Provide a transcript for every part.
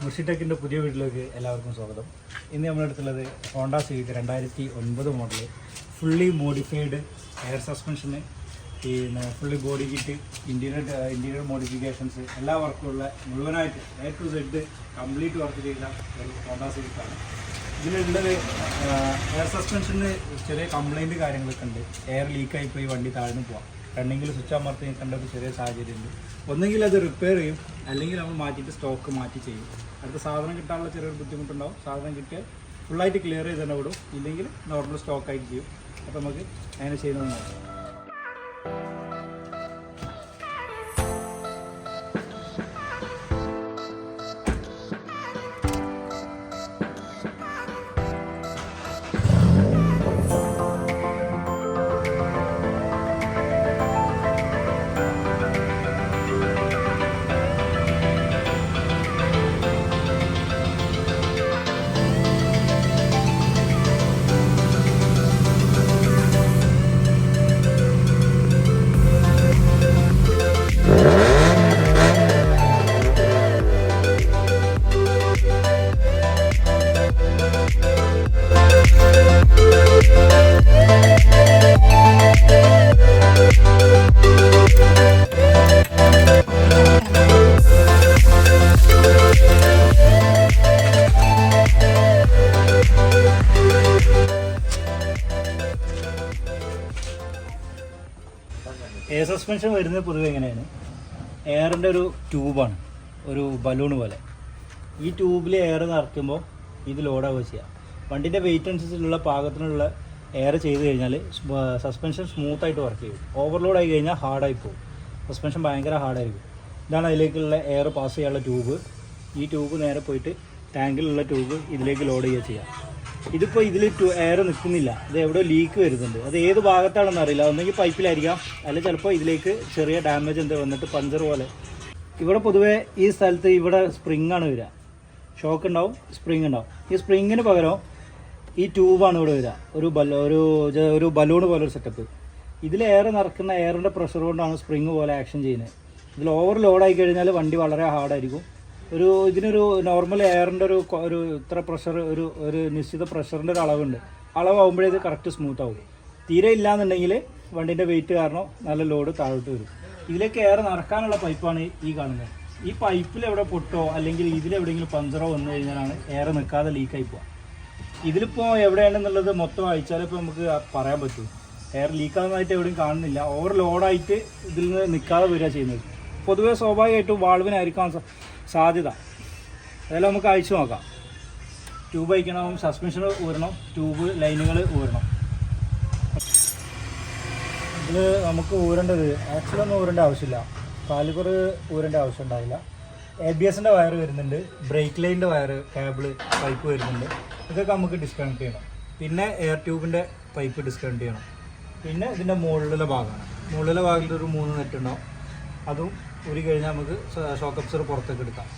മുർഷിടെക്കിൻ്റെ പുതിയ വീട്ടിലേക്ക് എല്ലാവർക്കും സ്വാഗതം. ഇന്ന് നമ്മളെടുത്തുള്ളത് Honda Civic 2009 model fully modified air സസ്പെൻഷന്, പിന്നെ fully body kit, interior modifications എല്ലാ വർക്കുമുള്ള മുഴുവനായിട്ട് A to Z complete work ചെയ്ത ഒരു ഹോണ്ട സിവിക്കാണ്. ഇതിലുള്ളത് എയർ സസ്പെൻഷന് ചെറിയ കംപ്ലൈൻറ്റ് കാര്യങ്ങളൊക്കെ ഉണ്ട്. എയർ ലീക്കായിപ്പോയി വണ്ടി താഴ്ന്നു പോവാം. റണ്ണിങ്ങിൽ സ്വിച്ച് അമർത്തി നിൽക്കേണ്ട ഒരു ചെറിയ സാഹചര്യമുണ്ട്. ഒന്നെങ്കിൽ അത് റിപ്പയർ ചെയ്യും, അല്ലെങ്കിൽ നമ്മൾ മാറ്റിയിട്ട് സ്റ്റോക്ക് മാറ്റി ചെയ്യും. അടുത്ത സാധനം കിട്ടാനുള്ള ചെറിയൊരു ബുദ്ധിമുട്ടുണ്ടാവും. സാധനം കിട്ടിയാൽ ഫുള്ളായിട്ട് ക്ലിയർ ചെയ്ത് തന്നെ വിടും, ഇല്ലെങ്കിൽ നോർമൽ സ്റ്റോക്കായിട്ട് ചെയ്യും. അപ്പോൾ നമുക്ക് അങ്ങനെ ചെയ്യുന്നത് നോക്കാം. എയർ സസ്പെൻഷൻ വരുന്നത് പൊതുവെ എങ്ങനെയാണ്, എയറിൻ്റെ ഒരു ട്യൂബാണ്, ഒരു ബലൂൺ പോലെ. ഈ ട്യൂബിൽ എയർ നിറയ്ക്കുമ്പോൾ ഇത് ലോഡാവുക ചെയ്യുക. വണ്ടിൻ്റെ വെയിറ്റ് അനുസരിച്ചുള്ള പാകത്തിനുള്ള എയർ ചെയ്ത് കഴിഞ്ഞാൽ സസ്പെൻഷൻ സ്മൂത്തായിട്ട് വർക്ക് ചെയ്യും. ഓവർലോഡ് ആയി കഴിഞ്ഞാൽ ഹാർഡായി പോകും. സസ്പെൻഷൻ ഭയങ്കര ഹാർഡായിരിക്കും. ഇതാണ് അതിലേക്കുള്ള എയർ പാസ് ചെയ്യാനുള്ള ട്യൂബ്. ഈ ട്യൂബ് നേരെ പോയിട്ട് ടാങ്കിലുള്ള ട്യൂബ് ഇതിലേക്ക് ലോഡ് ചെയ്യുക ചെയ്യാം. ഇതിപ്പോൾ ഇതിൽ എയർ നിൽക്കുന്നില്ല, ഇത് എവിടെ ലീക്ക് വരുന്നുണ്ട്. അത് ഏത് ഭാഗത്താണെന്ന് അറിയില്ല. ഒന്നെങ്കിൽ പൈപ്പിലായിരിക്കാം, അല്ലെങ്കിൽ ചിലപ്പോൾ ഇതിലേക്ക് ചെറിയ ഡാമേജ് എന്താ വന്നിട്ട് പഞ്ചർ പോലെ. ഇവിടെ പൊതുവേ ഈ സ്ഥലത്ത് ഇവിടെ സ്പ്രിങ്ങാണ് വരിക. ഷോക്ക് ഉണ്ടാവും, സ്പ്രിങ് ഉണ്ടാവും. ഈ സ്പ്രിങ്ങിന് പകരം ഈ ട്യൂബാണ് ഇവിടെ വരിക. ഒരു ബലൂൺ പോലെ ഒരു സെറ്റപ്പ്. ഇതിൽ എയർ നിറക്കുന്ന എയറിൻ്റെ പ്രഷർ കൊണ്ടാണ് സ്പ്രിങ് പോലെ ആക്ഷൻ ചെയ്യുന്നത്. ഇതിൽ ഓവർ ലോഡായി കഴിഞ്ഞാൽ വണ്ടി വളരെ ഹാർഡായിരിക്കും. ഇതിനൊരു നോർമൽ എയറിൻ്റെ ഒരു ഇത്ര പ്രഷർ, ഒരു നിശ്ചിത പ്രഷറിൻ്റെ ഒരു അളവുണ്ട്. അളവാകുമ്പോഴേ ഇത് കറക്റ്റ് സ്മൂത്ത് ആവും. തീരെ ഇല്ലയെന്നുണ്ടെങ്കിൽ വണ്ടീൻ്റെ വെയിറ്റ് കാരണം നല്ല ലോഡ് താഴോട്ട് വരും. ഇതിലേക്ക് എയർ നിറക്കാനുള്ള പൈപ്പാണ് ഈ കാണുന്നത്. ഈ പൈപ്പിൽ എവിടെ പൊട്ടോ അല്ലെങ്കിൽ ഇതിലെവിടെയെങ്കിലും പഞ്ചറോ വന്നു കഴിഞ്ഞാലാണ് എയർ നിൽക്കാതെ ലീക്കായി പോവുക. ഇതിലിപ്പോൾ എവിടെയാണെന്നുള്ളത് മൊത്തം അയച്ചാൽ ഇപ്പോൾ നമുക്ക് പറയാൻ പറ്റും. എയർ ലീക്കാകുന്നതായിട്ട് എവിടെയും കാണുന്നില്ല. ഓവർ ലോഡായിട്ട് ഇതിൽ നിന്ന് നിൽക്കാതെ വരിക ചെയ്യുന്നത്. പൊതുവേ സ്വാഭാവികമായിട്ടും വാൾവിനായിരിക്കാൻ സാധ്യത. അതെല്ലാം നമുക്ക് അയച്ചു നോക്കാം. ട്യൂബ് അയക്കണം, സസ്പെൻഷൻ ഊരണം, ട്യൂബ് ലൈനുകൾ ഊരണം. ഇതിൽ നമുക്ക് ഊരേണ്ടത് ആക്ച്വലി ഒന്നും ഊരേണ്ട ആവശ്യമില്ല. കാലിബർ ഊരേണ്ട ആവശ്യം ഉണ്ടാവില്ല. ABS-ൻ്റെ വയർ വരുന്നുണ്ട്, ബ്രേക്ക് ലൈനിൻ്റെ വയർ, കേബിള്, പൈപ്പ് വരുന്നുണ്ട്. ഇതൊക്കെ നമുക്ക് ഡിസ്കണക്ട് ചെയ്യണം. പിന്നെ എയർ ട്യൂബിൻ്റെ പൈപ്പ് ഡിസ്കണക്ട് ചെയ്യണം. പിന്നെ ഇതിൻ്റെ മുകളിലെ ഭാഗമാണ്. മുകളിലെ ഭാഗത്തൊരു 3 നെറ്റ് ഉണ്ടാവും. അതും ഊരി കഴിഞ്ഞാൽ നമുക്ക് ഷോക്ക് അബ്സോർബർ പുറത്തേക്ക് എടുക്കാം.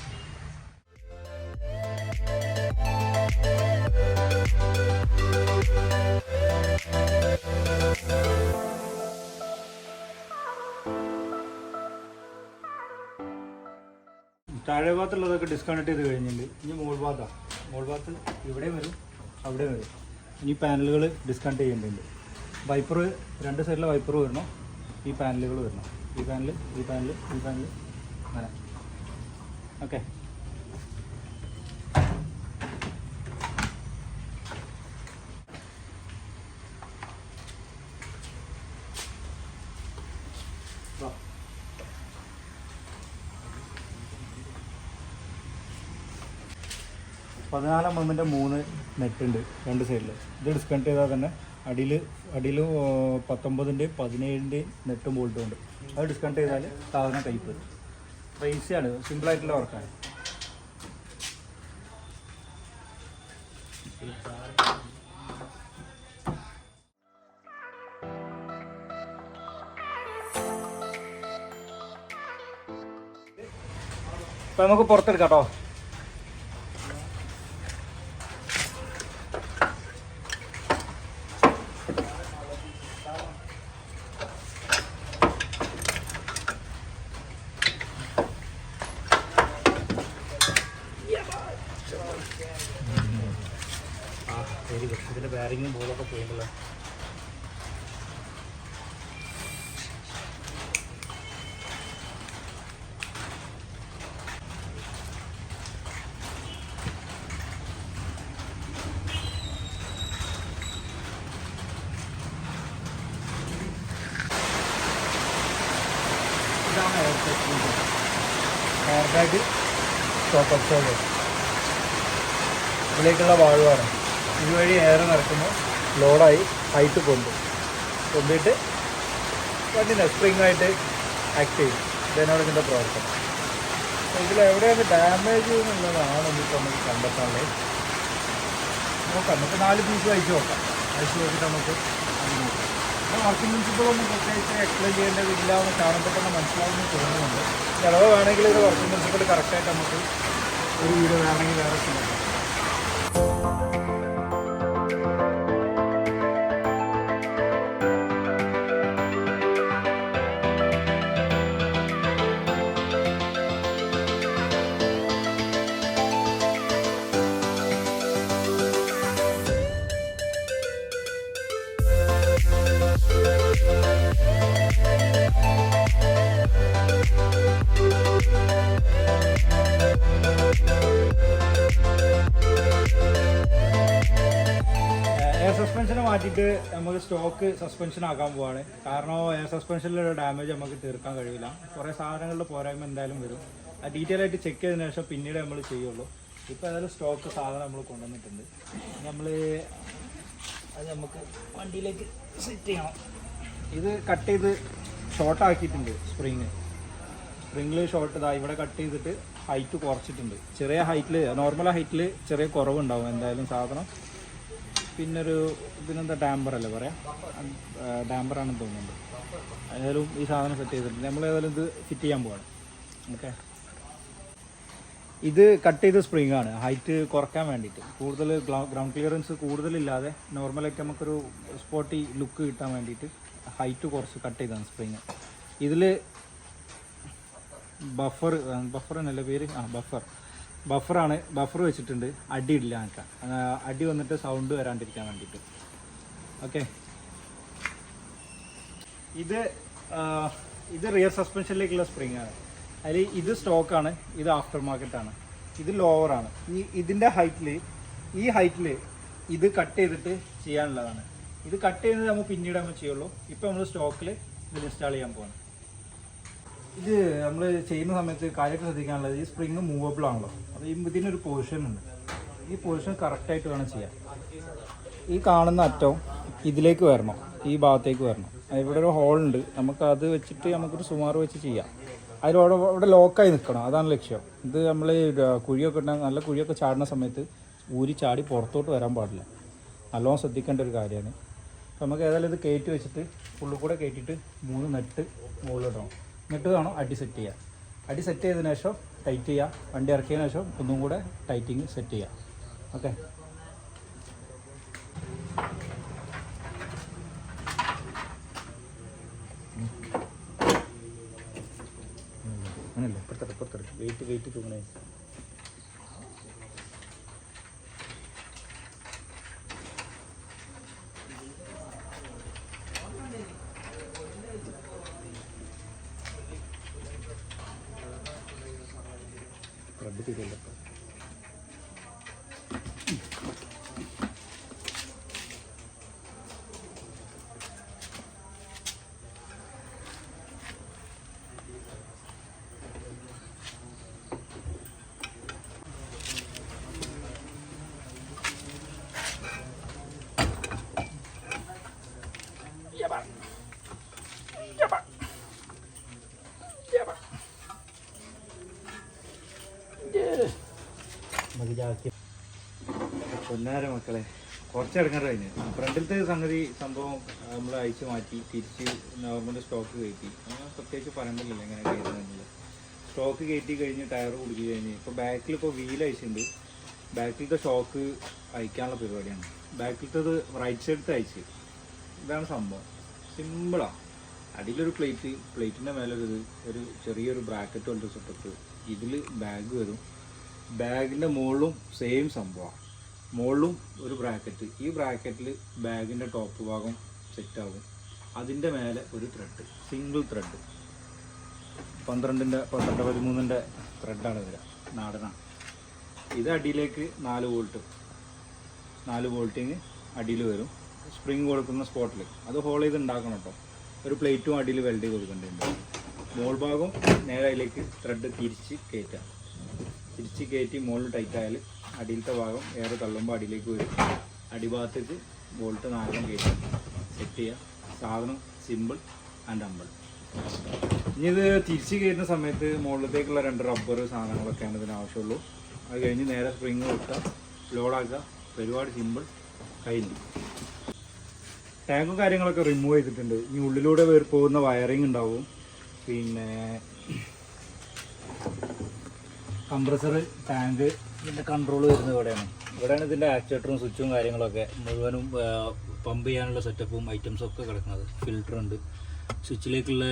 താഴെ ഭാഗത്തുള്ളതൊക്കെ ഡിസ്കണക്ട് ചെയ്ത് കഴിഞ്ഞിട്ടുണ്ട്. ഇനി മുകൾ ഭാഗത്ത് ഇവിടെ വരും, അവിടെ വരും. ഇനി പാനലുകൾ ഡിസ്കണക്ട് ചെയ്യേണ്ടതുണ്ട്. വൈപ്പർ 2 സൈഡിലെ വൈപ്പർ വരണം. ഈ പാനലുകൾ വരണം. ഈ പാനൽ അങ്ങനെ. ഓക്കെ, പതിനാലാം എമ്മിൻ്റെ 3 നെറ്റ് ഉണ്ട് 2 സൈഡിൽ. ഇത് ഡിസ്കണക്ട് ചെയ്താൽ തന്നെ അടിയിൽ 19-ൻ്റെയും 17-ൻ്റെയും നെറ്റും ബോൾട്ടും ഉണ്ട്. അത് ഡിസ്കണക്ട് ചെയ്താൽ സാധനം കൈപ്പ്. അപ്പോൾ ഈസിയാണ്, സിമ്പിളായിട്ടുള്ള വർക്കാണ്. അപ്പോൾ നമുക്ക് പുറത്തെടുക്കാം കേട്ടോ. വയറിങ്ങും ബോർഡൊക്കെ പോയിട്ടുള്ള ഇതാണ് എയർ ബാഗ് സ്റ്റോപ്പ് അബ്സോർബർ. ഇതിലേക്കുള്ള വാൾവാണ്. ഇതുവഴി എയർ നിറക്കുമ്പോൾ ലോഡായി ഹൈറ്റ് കൊണ്ടിട്ട് വണ്ടിൻ്റെ സ്പ്രിംഗ് ആയിട്ട് ആക്ട് ചെയ്യും. ഇതിനോട് ഇതിൻ്റെ പ്രവർത്തനം. ഇതിലെവിടെയാണ് ഡാമേജ് എന്നുള്ളതാണ് ഇന്നിപ്പോൾ നമുക്ക് കണ്ടെത്താനുള്ളത്. നോക്കാം, നമുക്ക് 4 പീസ് അയച്ചു നോക്കാം. അയച്ചു നോക്കിയിട്ട് നമുക്ക് അത് നോക്കാം. അപ്പോൾ വർക്കിംഗ് പ്രിൻസിപ്പിളൊന്നും പ്രത്യേകിച്ച് എക്സ്പ്ലെയിൻ ചെയ്യേണ്ടതില്ല എന്ന് കാണുമ്പോൾ തന്നെ മനസ്സിലാവുമെന്ന് തോന്നുന്നുണ്ട്. ചിലവ് വേണമെങ്കിൽ ഒരു വർക്കിംഗ് പ്രിൻസിപ്പിൾ കറക്റ്റായിട്ട് നമുക്ക് ഒരു വീഡിയോ വേണമെങ്കിൽ വേറെ ചെയ്യാം. എയർ സസ്പെൻഷനെ മാറ്റിയിട്ട് നമുക്ക് സ്റ്റോക്ക് സസ്പെൻഷൻ ആക്കാൻ പോവാണ്. കാരണം എയർ സസ്പെൻഷനിലുള്ള ഡാമേജ് നമുക്ക് തീർക്കാൻ കഴിയില്ല. കുറേ സാധനങ്ങളുടെ പോരായ്മ എന്തായാലും വരും. അത് ഡീറ്റെയിൽ ആയിട്ട് ചെക്ക് ചെയ്തതിന് ശേഷം പിന്നീട് നമ്മൾ ചെയ്യുള്ളൂ. ഇപ്പോൾ ഏതായാലും സ്റ്റോക്ക് സാധനം നമ്മൾ കൊണ്ടുവന്നിട്ടുണ്ട്. നമ്മൾ അത് നമുക്ക് വണ്ടിയിലേക്ക് സെറ്റ് ചെയ്യണം. ഇത് കട്ട് ചെയ്ത് ഷോർട്ടാക്കിയിട്ടുണ്ട്. സ്പ്രിങ്ങിൽ ഷോർട്ട് ഇതാ ഇവിടെ കട്ട് ചെയ്തിട്ട് ഹൈറ്റ് കുറച്ചിട്ടുണ്ട്. ചെറിയ ഹൈറ്റിൽ നോർമൽ ഹൈറ്റിൽ ചെറിയ കുറവുണ്ടാവും എന്തായാലും സാധനം. പിന്നൊരു ഇതിനെന്താ ഡാമ്പറല്ലേ പറയാം, ഡാമ്പറാണെന്ന് തോന്നുന്നുണ്ട്. ഏതായാലും ഈ സാധനം സെറ്റ് ചെയ്തിട്ടുണ്ട്. നമ്മൾ ഏതായാലും ഇത് ഫിറ്റ് ചെയ്യാൻ പോവാണ്. ഓക്കെ, ഇത് കട്ട് ചെയ്ത സ്പ്രിംഗ് ആണ് ഹൈറ്റ് കുറയ്ക്കാൻ വേണ്ടിയിട്ട്. കൂടുതൽ ഗ്രൗണ്ട് ക്ലിയറൻസ് കൂടുതലില്ലാതെ നോർമലായിട്ട് നമുക്കൊരു സ്പോട്ടി ലുക്ക് കിട്ടാൻ വേണ്ടിയിട്ട് ഹൈറ്റ് കുറച്ച് കട്ട് ചെയ്താണ് സ്പ്രിങ്. ഇതിൽ ബഫർ എന്നല്ല പേര്, ബഫറാണ്. ബഫർ വെച്ചിട്ടുണ്ട് അടി ഇടില്ല നിൽക്കാൻ, അടി വന്നിട്ട് സൗണ്ട് വരാണ്ടിരിക്കാൻ വേണ്ടിയിട്ട്. ഓക്കെ, ഇത് റിയർ സസ്പെൻഷനിലേക്കുള്ള സ്പ്രിങ് ആണ്. അതിൽ ഇത് സ്റ്റോക്കാണ്, ഇത് ആഫ്റ്റർ മാർക്കറ്റാണ്. ഇത് ലോവറാണ്. ഇതിൻ്റെ ഈ ഹൈറ്റിൽ ഇത് കട്ട് ചെയ്തിട്ട് ചെയ്യാനുള്ളതാണ്. ഇത് കട്ട് ചെയ്യുന്നത് നമ്മൾ പിന്നീട് നമ്മൾ ചെയ്യുള്ളൂ. ഇപ്പോൾ നമ്മൾ സ്റ്റോക്കിൽ ഇതിൽ ഇൻസ്റ്റാൾ ചെയ്യാൻ പോകണം. ഇത് നമ്മൾ ചെയ്യുന്ന സമയത്ത് കാര്യമായിട്ട് ശ്രദ്ധിക്കാനുള്ളത്, ഈ സ്പ്രിങ് മൂവബിൾ ആണല്ലോ. അപ്പോൾ ഇതിനൊരു പൊസിഷൻ ഉണ്ട്. ഈ പൊസിഷൻ കറക്റ്റായിട്ട് വേണം ചെയ്യാൻ. ഈ കാണുന്ന അറ്റവും ഇതിലേക്ക് വരണം, ഈ ഭാഗത്തേക്ക് വരണം. ഇവിടെ ഒരു ഹോളുണ്ട്, നമുക്ക് അത് വെച്ചിട്ട് നമുക്കൊരു സുമാർ വെച്ച് ചെയ്യാം. അവിടെ ലോക്കായി നിൽക്കണം, അതാണ് ലക്ഷ്യം. ഇത് നമ്മൾ കുഴിയൊക്കെ നല്ല കുഴിയൊക്കെ ചാടുന്ന സമയത്ത് ഊരി ചാടി പുറത്തോട്ട് വരാൻ പാടില്ല. നല്ലോണം ശ്രദ്ധിക്കേണ്ട ഒരു കാര്യമാണ്. അപ്പോൾ നമുക്ക് ഏതായാലും ഇത് കയറ്റി വെച്ചിട്ട് ഉള്ളിൽ കൂടെ കയറ്റിയിട്ട് 3 നെട്ട് മുകളിലിടണം. എന്നിട്ട് വേണം അടി സെറ്റ് ചെയ്യുക. അടി സെറ്റ് ചെയ്തതിനു ശേഷം ടൈറ്റ് ചെയ്യുക. വണ്ടി ഇറക്കിയതിനു ശേഷം ഒന്നും കൂടെ ടൈറ്റിങ് സെറ്റ് ചെയ്യുക. ഓക്കെ, അങ്ങനല്ലേ പുറത്തെടുക്കും. വെയിറ്റ് തൂങ്ങണേ. റബ്ബ് ചെയ്തല്ലോ. പൊന്നാര മക്കളെ, കുറച്ചിറങ്ങാറ് കഴിഞ്ഞ് ഫ്രണ്ടിലത്തെ സംഭവം നമ്മൾ അയച്ചു മാറ്റി തിരിച്ച് നോർമൽ സ്റ്റോക്ക് കയറ്റി. പ്രത്യേകിച്ച് പറയണ്ടല്ലോ എങ്ങനെ കയറ്റുന്നില്ല. സ്റ്റോക്ക് കയറ്റി കഴിഞ്ഞ് ടയർ കുടുക്കി കഴിഞ്ഞ് ഇപ്പോൾ ബാക്കിൽ വീൽ അയച്ചിട്ടുണ്ട്. ബാക്കിലത്തെ ഷോക്ക് അയക്കാനുള്ള പരിപാടിയാണ്. ബാക്കിലത്തത് റൈറ്റ് സൈഡത്തെ അയച്ച്. ഇതാണ് സംഭവം, സിമ്പിളാണ്. അടിയിലൊരു പ്ലേറ്റിൻ്റെ മേലെ ഒരു ചെറിയൊരു ബ്രാക്കറ്റ് പോലത്തെ സെറ്റപ്പ്. ഇതിൽ ബാഗ് വരും. ബാഗിൻ്റെ മുകളിലും സെയിം സംഭവമാണ്. മുകളിലും ഒരു ബ്രാക്കറ്റ്. ഈ ബ്രാക്കറ്റിൽ ബാഗിൻ്റെ ടോപ്പ് ഭാഗം സെറ്റാകും. അതിൻ്റെ മേലെ ഒരു ത്രെഡ്, സിംഗിൾ ത്രെഡ് 13 ത്രെഡാണ് വരിക, നാടനാണ്. ഇത് അടിയിലേക്ക് 4 വോൾട്ടിങ് അടിയിൽ വരും. സ്പ്രിങ് കൊടുക്കുന്ന സ്പോട്ടിൽ അത് ഹോൾ ചെയ്ത് ഉണ്ടാക്കണം കേട്ടോ. ഒരു പ്ലേറ്റും അടിയിൽ വെൽഡ് ചെയ്ത് കൊടുക്കേണ്ടതുണ്ട്. മോൾ ഭാഗം നേരെ അതിലേക്ക് ത്രെഡ് തിരിച്ച് കയറ്റി മുകളിൽ ടൈറ്റ് ആയാൽ അടിയിലത്തെ ഭാഗം എയർ തള്ളുമ്പോൾ അടിയിലേക്ക് വരും. അടിഭാഗത്തേക്ക് ബോൾട്ട് 4 കയറ്റി സെറ്റ് ചെയ്യുക. സാധനം സിമ്പിൾ ആൻഡ് ഹമ്പിൾ. ഇനി ഇത് തിരിച്ച് കയറ്റുന്ന സമയത്ത് മുകളിലത്തേക്കുള്ള 2 റബ്ബർ സാധനങ്ങളൊക്കെയാണ് ഇതിന് ആവശ്യമുള്ളൂ. അത് കഴിഞ്ഞ് നേരെ സ്പ്രിങ് വെക്കുക, ലോഡാക്കുക. പരിപാടി സിമ്പിൾ, കഴിഞ്ഞു. ടാങ്കും കാര്യങ്ങളൊക്കെ റിമൂവ് ചെയ്തിട്ടുണ്ട്. ഇനി ഉള്ളിലൂടെ പോകുന്ന വയറിങ് ഉണ്ടാവും. പിന്നെ കംപ്രസർ, ടാങ്ക്, ഇതിൻ്റെ കൺട്രോൾ വരുന്നത് ഇവിടെയാണ് ഇതിൻ്റെ ആക്ച്വേറ്ററും സ്വിച്ചും കാര്യങ്ങളൊക്കെ മുഴുവനും പമ്പ് ചെയ്യാനുള്ള സെറ്റപ്പും ഐറ്റംസും ഒക്കെ കിടക്കുന്നത്. ഫിൽറ്റർ ഉണ്ട്, സ്വിച്ചിലേക്കുള്ള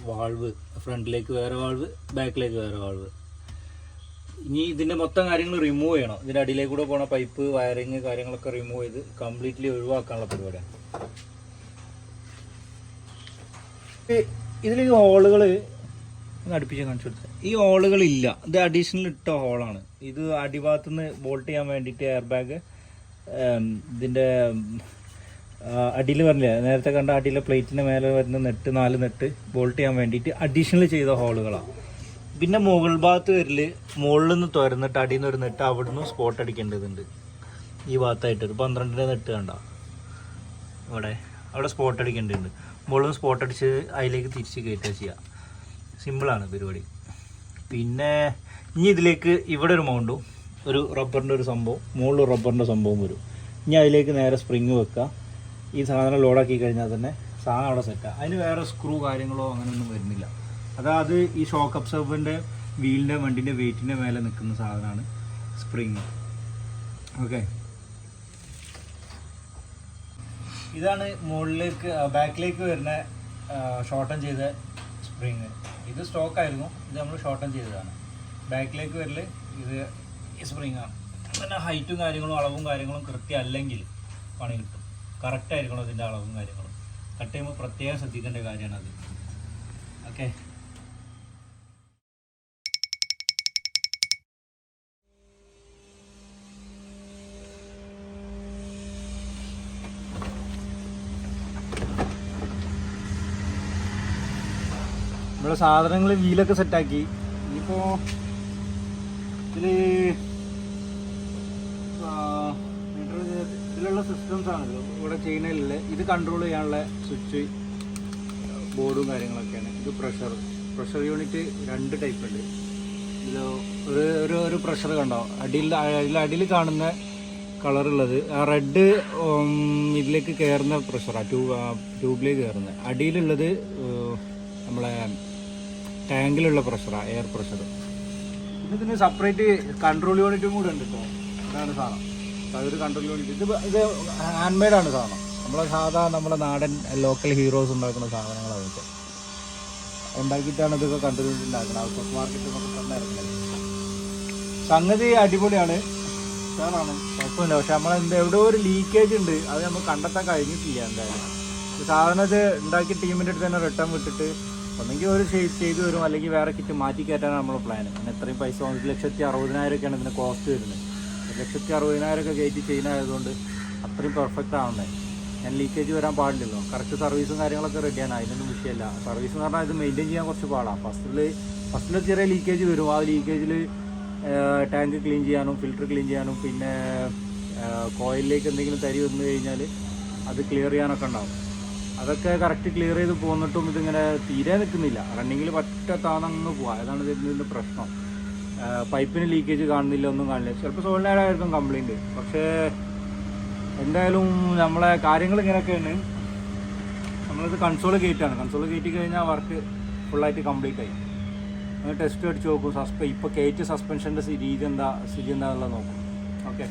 വാൾവ്, ഫ്രണ്ടിലേക്ക് വേറെ വാൾവ്, ബാക്കിലേക്ക് വേറെ വാൾവ്. ഇനി ഇതിൻ്റെ മൊത്തം കാര്യങ്ങൾ റിമൂവ് ചെയ്യണം. ഇതിൻ്റെ അടിയിലേക്ക് കൂടെ പോണ പൈപ്പ്, വയറിങ് കാര്യങ്ങളൊക്കെ റിമൂവ് ചെയ്ത് കംപ്ലീറ്റ്ലി ഒഴിവാക്കാനുള്ള പരിപാടിയാണ്. ഇതിൽ ഈ ഹോളുകൾ അടുപ്പിച്ച് കാണിച്ചു കൊടുത്തത്, ഈ ഹോളുകളില്ല. ഇത് അഡീഷണൽ ഇട്ട ഹോളാണ്. ഇത് അടിഭാഗത്തുനിന്ന് ബോൾട്ട് ചെയ്യാൻ വേണ്ടിയിട്ട് എയർ ബാഗ് ഇതിൻ്റെ അടിയിൽ പറഞ്ഞില്ല, നേരത്തെ കണ്ട അടിയിലെ പ്ലേറ്റിൻ്റെ മേലെ വരുന്ന നെട്ട്, 4 നെട്ട് ബോൾട്ട് ചെയ്യാൻ വേണ്ടിയിട്ട് അഡീഷണൽ ചെയ്ത ഹോളുകളാണ്. പിന്നെ മുകൾ ഭാഗത്ത് വരൽ മുകളിൽ നിന്ന് തുറന്നിട്ട് അടിയിൽ നിന്ന് ഒരു നെട്ട് അവിടെ നിന്ന് സ്പോട്ട് അടിക്കേണ്ടതുണ്ട്. ഈ ഭാഗത്തായിട്ട് ഒരു 12 നെട്ട് കണ്ട അവിടെ സ്പോട്ട് അടിക്കേണ്ടതുണ്ട്. മുകളിൽ നിന്ന് സ്പോട്ട് അടിച്ച് അതിലേക്ക് തിരിച്ച് കയറ്റുക ചെയ്യുക. സിമ്പിളാണ് പരിപാടി. പിന്നെ ഇനി ഇതിലേക്ക് ഇവിടെ ഒരു മൗണ്ടും ഒരു റബ്ബറിൻ്റെ ഒരു സംഭവം, മുകളിൽ റബ്ബറിൻ്റെ സംഭവം വരും. ഇനി അതിലേക്ക് നേരെ സ്പ്രിങ് വെക്കുക. ഈ സാധനം ലോഡാക്കി കഴിഞ്ഞാൽ തന്നെ സാധനം അവിടെ സെറ്റാണ്. അതിന് വേറെ സ്ക്രൂ കാര്യങ്ങളോ അങ്ങനെയൊന്നും വരുന്നില്ല. അതായത് ഈ ഷോക്ക് അബ്സോർബറിൻ്റെ വീലിൻ്റെ വണ്ടിൻ്റെ വെയിറ്റിൻ്റെ മേലെ നിൽക്കുന്ന സാധനമാണ് സ്പ്രിങ്. ഓക്കെ, ഇതാണ് മുകളിലേക്ക് ബാക്കിലേക്ക് വരുന്ന ഷോർട്ടൺ ചെയ്ത സ്പ്രിങ്. ഇത് സ്റ്റോക്കായിരുന്നു, ഇത് നമ്മൾ ഷോർട്ടൺ ചെയ്തതാണ്. ബാക്കിലേക്ക് വരൽ ഇത് ഈ സ്പ്രിങ്ങാണ്. പിന്നെ ഹൈറ്റും കാര്യങ്ങളും അളവും കാര്യങ്ങളും കൃത്യം അല്ലെങ്കിൽ പണി കിട്ടും. കറക്റ്റായിരിക്കണം ഇതിൻ്റെ അളവും കാര്യങ്ങളും. കട്ട് ചെയ്യുമ്പോൾ പ്രത്യേകം ശ്രദ്ധിക്കേണ്ട കാര്യമാണ് അത്. ഓക്കെ, നമ്മുടെ സാധനങ്ങൾ വീലൊക്കെ സെറ്റാക്കി. ഇനിയിപ്പോൾ ഇതിലുള്ള സിസ്റ്റംസ് ആണല്ലോ ഇവിടെ ചെയ്യുന്നതിലുള്ള. ഇത് കൺട്രോൾ ചെയ്യാനുള്ള സ്വിച്ച് ബോർഡും കാര്യങ്ങളൊക്കെയാണ്. ഇത് പ്രഷർ യൂണിറ്റ് 2 ടൈപ്പ് ഉണ്ട്. ഇതിൽ ഒരു പ്രഷർ കണ്ടോ, അടിയിൽ കാണുന്ന കളറുള്ളത് ആ റെഡ് ഇതിലേക്ക് കയറുന്ന പ്രഷറാണ്, ട്യൂബിലേക്ക് കയറുന്നത്. അടിയിലുള്ളത് നമ്മളെ ടാങ്കിലുള്ള പ്രഷറാണ്, എയർ പ്രഷർ. ഇതിന് സെപ്പറേറ്റ് കൺട്രോൾ യൂണിറ്റും കൂടെ ഉണ്ട് കേട്ടോ. അതാണ് സാധനം, അതൊരു കൺട്രോൾ യൂണിറ്റ്. ഇത് ഹാൻഡ് മെയ്ഡാണ് സാധനം. നമ്മളെ നാടൻ ലോക്കൽ ഹീറോസ് ഉണ്ടാക്കുന്ന സാധനങ്ങളാണ് അതൊക്കെ. ഉണ്ടാക്കിയിട്ടാണ് ഇതൊക്കെ കൺട്രോൾ യൂണിറ്റ് ഉണ്ടാക്കുന്നത്. ഔട്ട് മാർക്കറ്റ് എന്നൊക്കെ പറഞ്ഞിറങ്ങുന്നത്. സംഗതി അടിപൊളിയാണ്, സാറാണ്, കുഴപ്പമില്ല. പക്ഷെ എവിടെയോ ഒരു ലീക്കേജ് ഉണ്ട്, അത് നമ്മൾ കണ്ടെത്താൻ കഴിഞ്ഞിട്ടില്ല. എന്തായാലും സാധനം ഇത് ഉണ്ടാക്കിയ ടീമിൻ്റെ അടുത്ത് തന്നെ റിട്ടേൺ വിട്ടിട്ട് ഒന്നെങ്കിൽ ഒരു ചെയ്ത് വരും, അല്ലെങ്കിൽ വേറെ കിറ്റ് മാറ്റി കയറ്റാനാണ് നമ്മളെ പ്ലാൻ. പിന്നെ എത്രയും പൈസ 1,60,000 ഇതിന് കോസ്റ്റ് വരുന്നത്. 1,60,000 കയറ്റി ചെയ്യുന്നതായതുകൊണ്ട് അത്രയും പെർഫെക്റ്റ് ആവണ്ടേ. ഞാൻ ലീക്കേജ് വരാൻ പാടില്ലല്ലോ. കറക്റ്റ് സർവീസും കാര്യങ്ങളൊക്കെ റെഡിയാണ്, അതിനൊന്നും വിഷയമല്ല. സർവീസ് എന്ന് പറഞ്ഞാൽ ഇത് മെയിൻറ്റെയിൻ ചെയ്യാൻ കുറച്ച് പാടാണ്. ഫസ്റ്റിൽ ചെറിയ ലീക്കേജ് വരും. ആ ലീക്കേജിൽ ടാങ്ക് ക്ലീൻ ചെയ്യാനും ഫിൽറ്റർ ക്ലീൻ ചെയ്യാനും പിന്നെ കോയിലിലേക്ക് എന്തെങ്കിലും തരി വന്നു കഴിഞ്ഞാൽ അത് ക്ലിയർ ചെയ്യാനൊക്കെ ഉണ്ടാവും. അതൊക്കെ കറക്റ്റ് ക്ലിയർ ചെയ്ത് പോന്നിട്ടും ഇതിങ്ങനെ തീരെ നിൽക്കുന്നില്ല. റണ്ണിങ്ങിൽ പറ്റത്താന്നങ്ങ് പോവാം. അതാണ് ഇതിൻ്റെ പ്രശ്നം. പൈപ്പിന് ലീക്കേജ് കാണുന്നില്ല, ഒന്നും കാണില്ല. ചിലപ്പോൾ സോളിനായിട്ടായിരിക്കും കംപ്ലൈൻറ്റ്. പക്ഷേ എന്തായാലും നമ്മളെ കാര്യങ്ങൾ ഇങ്ങനെയൊക്കെയാണ്. നമ്മളിത് കൺസോൾ കയറ്റാണ്. കൺസോൾ കയറ്റി കഴിഞ്ഞാൽ വർക്ക് ഫുള്ളായിട്ട് കംപ്ലീറ്റ് ആയി. ടെസ്റ്റ് അടിച്ച് നോക്കും. ഇപ്പോൾ കയറ്റ് സസ്പെൻഷൻ്റെ സ്ഥിതി എന്താണെന്നുള്ളത് നോക്കും. ഓക്കെ,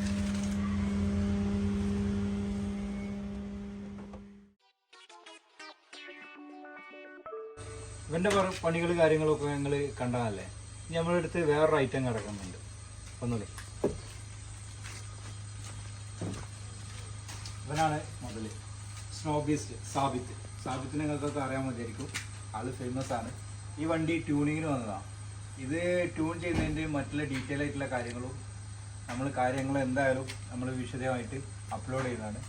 ഇവൻ്റെ പണികൾ കാര്യങ്ങളൊക്കെ ഞങ്ങൾ കണ്ടതല്ലേ. ഇനി നമ്മളെ അടുത്ത് വേറൊരു ഐറ്റം കിടക്കുന്നുണ്ട്. ഒന്നുകൂടി ഇവനാണ് മുതൽ സ്നോ ബീസ്റ്റ് സാബിത്ത് നിങ്ങൾക്കൊക്കെ അറിയാൻ മതിയായിരിക്കും. ആള് ഫേമസ് ആണ്. ഈ വണ്ടി ട്യൂണിങ്ങിന് വന്നതാണ്. ഇത് ട്യൂൺ ചെയ്യുന്നതിൻ്റെ മറ്റുള്ള ഡീറ്റെയിൽ ആയിട്ടുള്ള കാര്യങ്ങൾ എന്തായാലും നമ്മൾ വിശദമായിട്ട് അപ്ലോഡ് ചെയ്യുന്നതാണ്.